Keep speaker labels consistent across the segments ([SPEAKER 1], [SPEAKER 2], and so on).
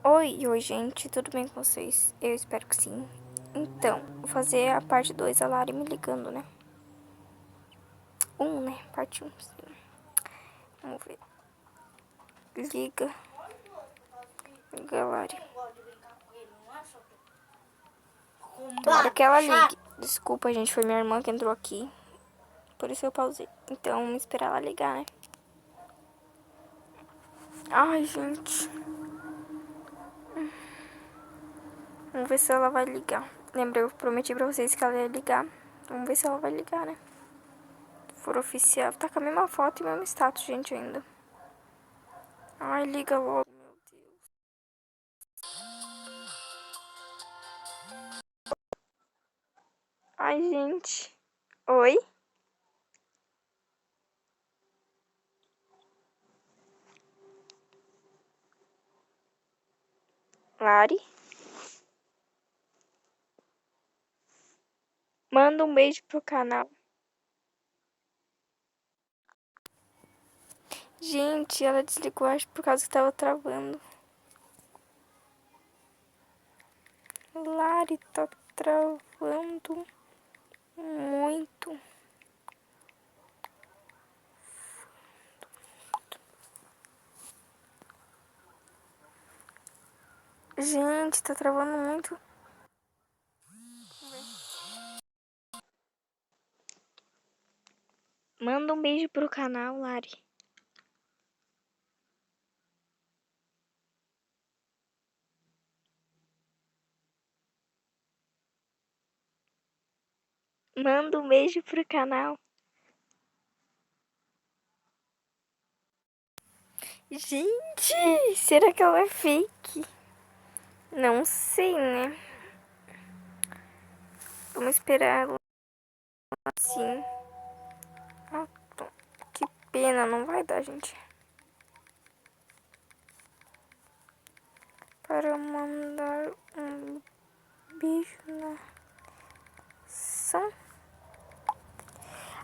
[SPEAKER 1] Oi, gente, tudo bem com vocês? Eu espero que sim. Então, vou fazer a parte 2, a Lari me ligando, né? Né? Parte 1, sim. Vamos ver. Liga. Liga, Lari. Tomara que ela ligue. Desculpa, gente, foi minha irmã que entrou aqui. Por isso eu pausei. Então, vamos esperar ela ligar, né? Ai, gente. Vamos ver se ela vai ligar. Lembra, eu prometi pra vocês que ela ia ligar. Vamos ver se ela vai ligar, né? Se for oficial. Tá com a mesma foto e o mesmo status, gente, ainda. Ai, liga logo, meu Deus. Ai, gente. Oi? Lari? Manda um beijo pro canal. Gente, ela desligou, acho por causa que tava travando. Lari, tá travando muito. Gente, tá travando muito. Manda um beijo pro canal, Lari. Manda um beijo pro canal. Gente, será que ela é fake? Não sei, né? Vamos esperar ela assim. Ah, que pena, não vai dar, gente. Para mandar um beijo na ação.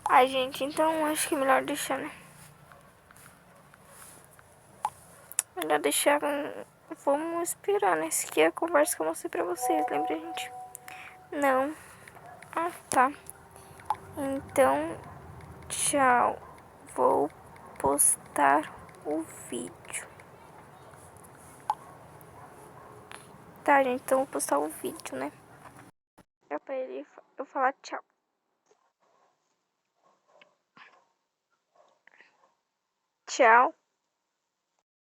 [SPEAKER 1] Ai, gente, então acho que é melhor deixar, né? Melhor deixar. Vamos esperar, né? Essa aqui é a conversa que eu mostrei pra vocês, lembra, gente? Não. Ah, tá. Então, tchau. Vou postar o vídeo. Tá, gente, então vou postar o vídeo, né? É pra ele eu falar tchau. Tchau.